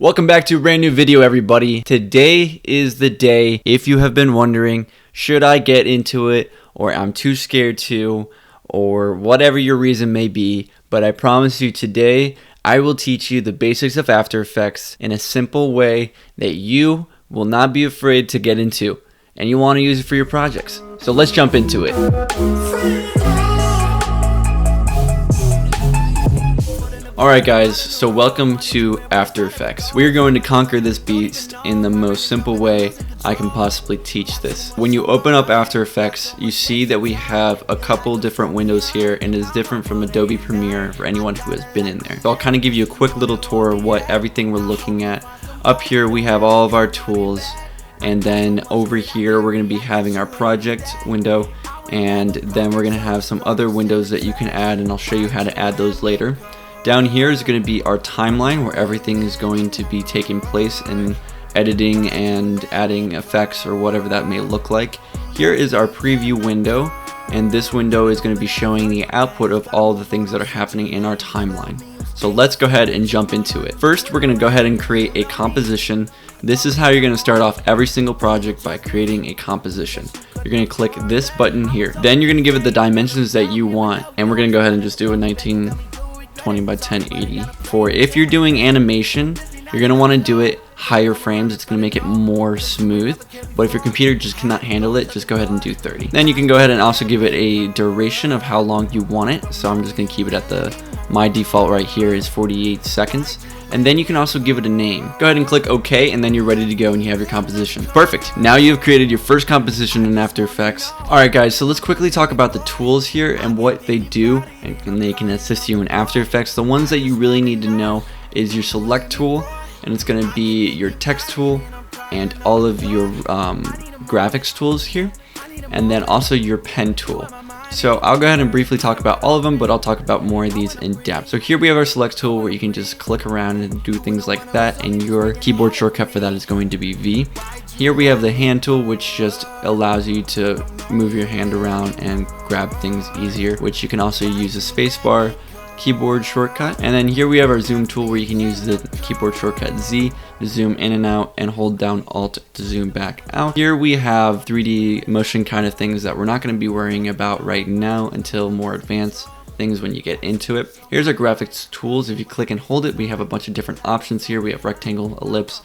Welcome back to a brand new video, everybody. Today is the day. If you have been wondering, should I get into it, or I'm too scared to, or whatever your reason may be, but I promise you today, I will teach you the basics of After Effects in a simple way that you will not be afraid to get into, and you want to use it for your projects. So let's jump into it. Alright guys, so welcome to After Effects. We are going to conquer this beast in the most simple way I can possibly teach this. When you open up After Effects, you see that we have a couple different windows here, and it is different from Adobe Premiere for anyone who has been in there. So I'll kind of give you a quick little tour of what everything we're looking at. Up here we have all of our tools, and then over here we're going to be having our project window, and then we're going to have some other windows that you can add, and I'll show you how to add those later. Down here is going to be our timeline where everything is going to be taking place in editing and adding effects or whatever that may look like. Here is our preview window, and this window is going to be showing the output of all the things that are happening in our timeline. So let's go ahead and jump into it. First, we're going to go ahead and create a composition. This is how you're going to start off every single project, by creating a composition. You're going to click this button here. Then you're going to give it the dimensions that you want, and we're going to go ahead and just do a 1920 by 1080. For if you're doing animation, you're going to want to do it higher frames. It's going to make it more smooth, but if your computer just cannot handle it, just go ahead and do 30. Then you can go ahead and also give it a duration of how long you want it. So I'm just going to keep it at my default right here is 48 seconds. And then you can also give it a name. Go ahead and click OK, and then you're ready to go and you have your composition. Perfect. Now you've created your first composition in After Effects. Alright guys, so let's quickly talk about the tools here and what they do, and they can assist you in After Effects. The ones that you really need to know is your select tool, and it's going to be your text tool and all of your graphics tools here, and then also your pen tool. So I'll go ahead and briefly talk about all of them, but I'll talk about more of these in depth. So here we have our select tool where you can just click around and do things like that, and your keyboard shortcut for that is going to be V. Here we have the hand tool, which just allows you to move your hand around and grab things easier, which you can also use a spacebar keyboard shortcut. And then here we have our zoom tool where you can use the keyboard shortcut Z to zoom in and out, and hold down Alt to zoom back out. Here we have 3D motion kind of things that we're not going to be worrying about right now until more advanced things when you get into it. Here's our graphics tools. If you click and hold it, we have a bunch of different options here. We have rectangle, ellipse,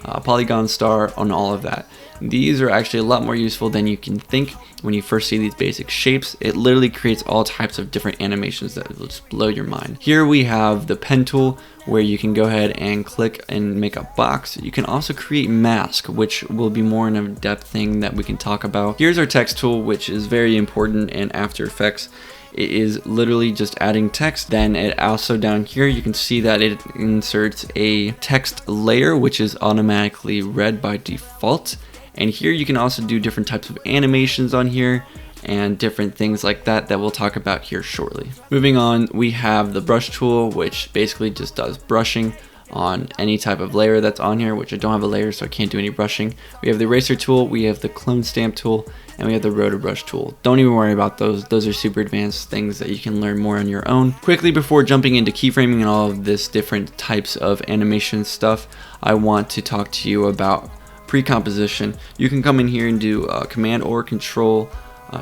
polygon, star, and all of that. These are actually a lot more useful than you can think when you first see these basic shapes. It literally creates all types of different animations that will just blow your mind. Here we have the pen tool where you can go ahead and click and make a box. You can also create mask, which will be more in a depth thing that we can talk about. Here's our text tool, which is very important in After Effects. It is literally just adding text. Then it also down here you can see that it inserts a text layer, which is automatically read by default. And here you can also do different types of animations on here and different things like that we'll talk about here shortly. Moving on, we have the brush tool, which basically just does brushing on any type of layer that's on here, which I don't have a layer so I can't do any brushing. We have the eraser tool, we have the clone stamp tool, and we have the rotor brush tool. Don't even worry about those are super advanced things that you can learn more on your own. Quickly, before jumping into keyframing and all of this different types of animation stuff, I want to talk to you about pre-composition. You can come in here and do Command or Control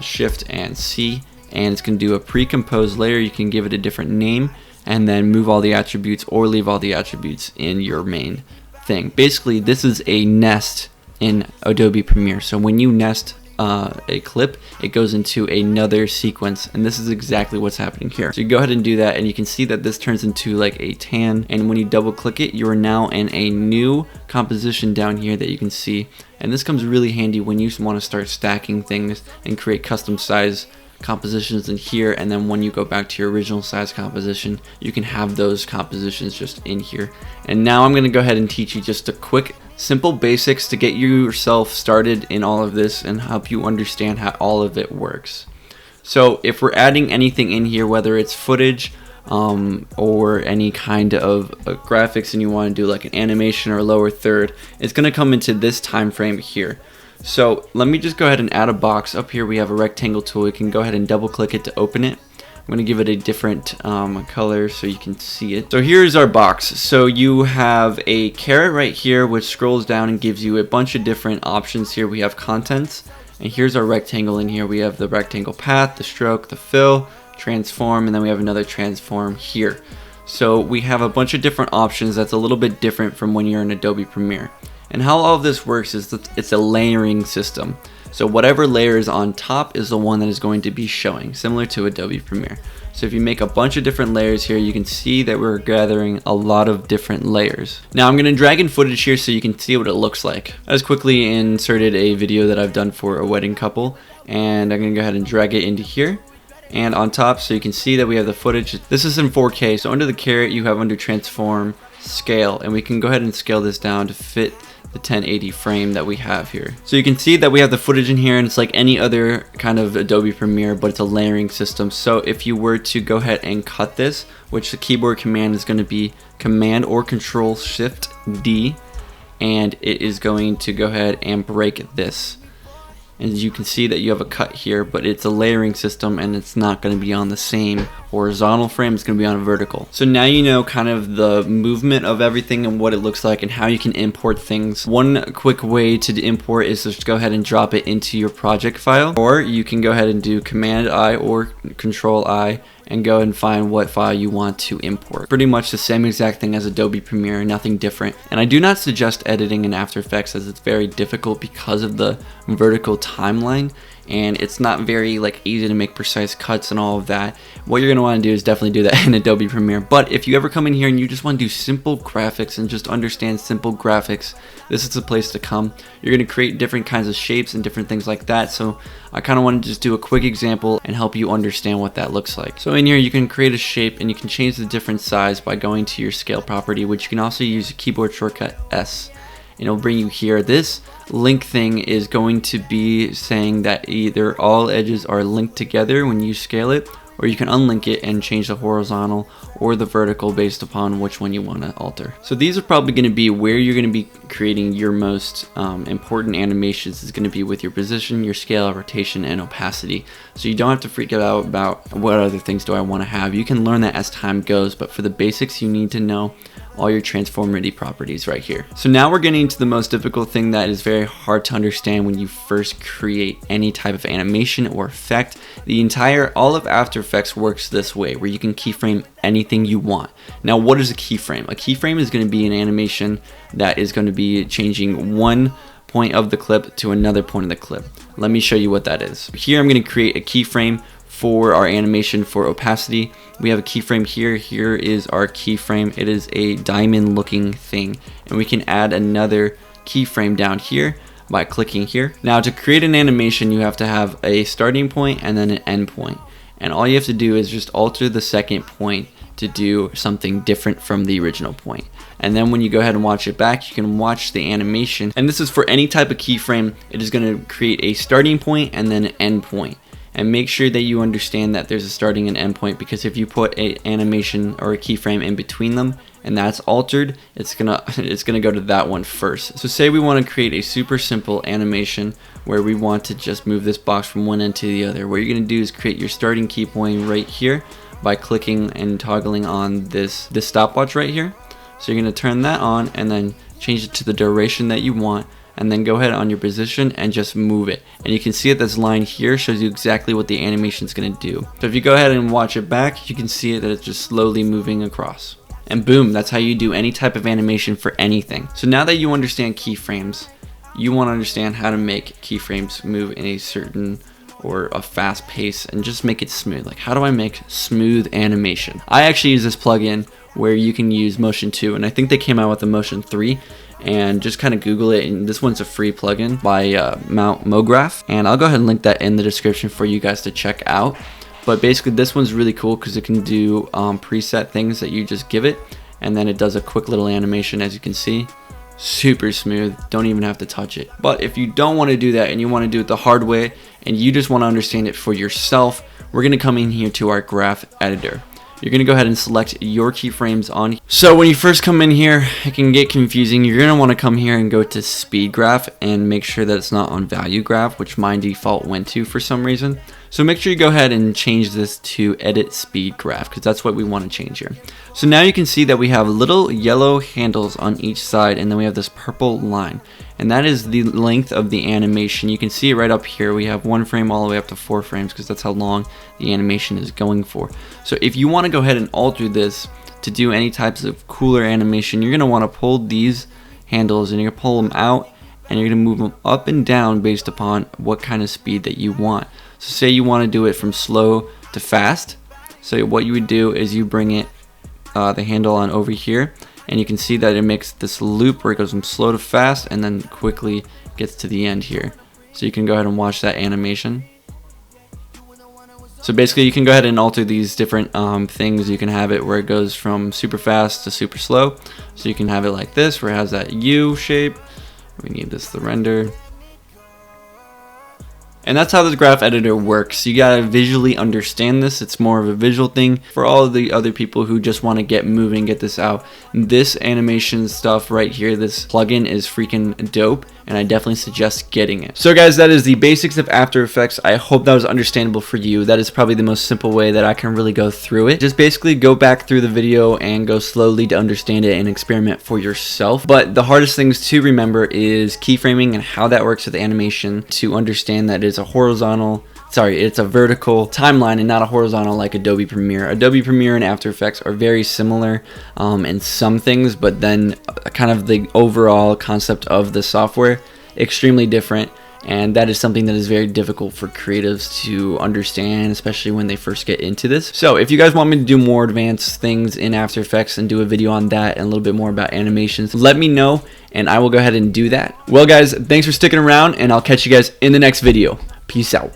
Shift and C, and it's going to do a pre-composed layer. You can give it a different name and then move all the attributes or leave all the attributes in your main thing. Basically, this is a nest in Adobe Premiere. So when you nest a clip, it goes into another sequence, and this is exactly what's happening here. So you go ahead and do that, and you can see that this turns into like a tan, and when you double click it, you are now in a new composition down here that you can see. And this comes really handy when you want to start stacking things and create custom size compositions in here, and then when you go back to your original size composition, you can have those compositions just in here. And now I'm going to go ahead and teach you just a quick simple basics to get yourself started in all of this and help you understand how all of it works. So if we're adding anything in here, whether it's footage or any kind of graphics, and you want to do like an animation or a lower third, it's going to come into this time frame here. So let me just go ahead and add a box. Up here we have a rectangle tool. You can go ahead and double click it to open it. I'm going to give it a different color so you can see it. So here's our box. So you have a caret right here which scrolls down and gives you a bunch of different options. Here we have contents, and here's our rectangle. In here we have the rectangle path, the stroke, the fill, transform, and then we have another transform here. So we have a bunch of different options that's a little bit different from when you're in Adobe Premiere. And how all of this works is that it's a layering system. So whatever layer is on top is the one that is going to be showing, similar to Adobe Premiere. So if you make a bunch of different layers here, you can see that we're gathering a lot of different layers. Now I'm going to drag in footage here so you can see what it looks like. I just quickly inserted a video that I've done for a wedding couple, and I'm going to go ahead and drag it into here. And on top, so you can see that we have the footage. This is in 4K, so under the caret you have under transform, scale, and we can go ahead and scale this down to fit the 1080 frame that we have here. So you can see that we have the footage in here, and it's like any other kind of Adobe Premiere, but it's a layering system. So if you were to go ahead and cut this, which the keyboard command is going to be Command or Control Shift D, and it is going to go ahead and break this. And you can see that you have a cut here, but it's a layering system and it's not going to be on the same horizontal frame, it's going to be on a vertical. So now you know kind of the movement of everything and what it looks like and how you can import things. One quick way to import is just go ahead and drop it into your project file, or you can go ahead and do Command I or Control I and go and find what file you want to import. Pretty much the same exact thing as Adobe Premiere, nothing different. And I do not suggest editing in After Effects as it's very difficult because of the vertical timeline, and it's not very easy to make precise cuts and all of that. What you're going to want to do is definitely do that in Adobe Premiere. But if you ever come in here and you just want to do simple graphics and just understand simple graphics, this is the place to come. You're going to create different kinds of shapes and different things like that. So I kind of want to just do a quick example and help you understand what that looks like. So in here you can create a shape and you can change the different size by going to your scale property, which you can also use a keyboard shortcut S. And it'll bring you here. This link thing is going to be saying that either all edges are linked together when you scale it, or you can unlink it and change the horizontal or the vertical based upon which one you want to alter. So these are probably going to be where you're going to be creating your most important animations. Is going to be with your position, your scale, rotation, and opacity. So you don't have to freak out about what other things do I want to have. You can learn that as time goes, but for the basics you need to know all your transformity properties right here. So now we're getting into the most difficult thing that is very hard to understand when you first create any type of animation or effect. All of After Effects works this way, where you can keyframe anything you want. Now what is a keyframe? A keyframe is going to be an animation that is going to be changing one point of the clip to another point of the clip. Let me show you what that is. Here I'm going to create a keyframe for our animation for opacity. We have a keyframe here. Here is our keyframe. It is a diamond looking thing, and we can add another keyframe down here by clicking here. Now to create an animation you have to have a starting point and then an end point, and all you have to do is just alter the second point to do something different from the original point. And then when you go ahead and watch it back, you can watch the animation, and this is for any type of keyframe. It is going to create a starting point and then an end point. And make sure that you understand that there's a starting and end point, because if you put an animation or a keyframe in between them and that's altered, it's gonna go to that one first. So say we want to create a super simple animation where we want to just move this box from one end to the other. What you're gonna do is create your starting key point right here by clicking and toggling on this stopwatch right here. So you're gonna turn that on and then change it to the duration that you want, and then go ahead on your position and just move it. And you can see that this line here shows you exactly what the animation is going to do. So if you go ahead and watch it back, you can see that it's just slowly moving across. And boom, that's how you do any type of animation for anything. So now that you understand keyframes, you want to understand how to make keyframes move in a certain or a fast pace and just make it smooth. Like, how do I make smooth animation? I actually use this plugin where you can use Motion 2, and I think they came out with the Motion 3. And just kind of Google it, and this one's a free plugin by Mount Mograph, and I'll go ahead and link that in the description for you guys to check out. But basically this one's really cool because it can do preset things that you just give it, and then it does a quick little animation. As you can see, super smooth, don't even have to touch it. But if you don't want to do that and you want to do it the hard way and you just want to understand it for yourself, we're going to come in here to our graph editor. You're going to go ahead and select your keyframes on. So when you first come in here, it can get confusing. You're going to want to come here and go to speed graph and make sure that it's not on value graph, which my default went to for some reason. So make sure you go ahead and change this to edit speed graph, because that's what we want to change here. So now you can see that we have little yellow handles on each side, and then we have this purple line, and that is the length of the animation. You can see it right up here. We have 1 frame all the way up to 4 frames, because that's how long the animation is going for. So if you want to go ahead and alter this to do any types of cooler animation, you're going to want to pull these handles and you're going to pull them out, and you're going to move them up and down based upon what kind of speed that you want. So say you want to do it from slow to fast. So what you would do is you bring it the handle on over here, and you can see that it makes this loop where it goes from slow to fast and then quickly gets to the end here. So you can go ahead and watch that animation. So basically you can go ahead and alter these different things. You can have it where it goes from super fast to super slow. So you can have it like this where it has that U shape. We need this to render. And that's how this graph editor works. You gotta visually understand this. It's more of a visual thing. For all of the other people who just want to get moving, get this out, this animation stuff right here, this plugin is freaking dope, and I definitely suggest getting it. So guys, that is the basics of After Effects. I hope that was understandable for you. That is probably the most simple way that I can really go through it. Just basically go back through the video and go slowly to understand it and experiment for yourself. But the hardest things to remember is keyframing and how that works with animation, to understand that it's a vertical timeline and not a horizontal like Adobe Premiere. Adobe Premiere and After Effects are very similar in some things, but then kind of the overall concept of the software extremely different, and that is something that is very difficult for creatives to understand, especially when they first get into this. So if you guys want me to do more advanced things in After Effects and do a video on that and a little bit more about animations, let me know and I will go ahead and do that. Well guys, thanks for sticking around, and I'll catch you guys in the next video. Peace out.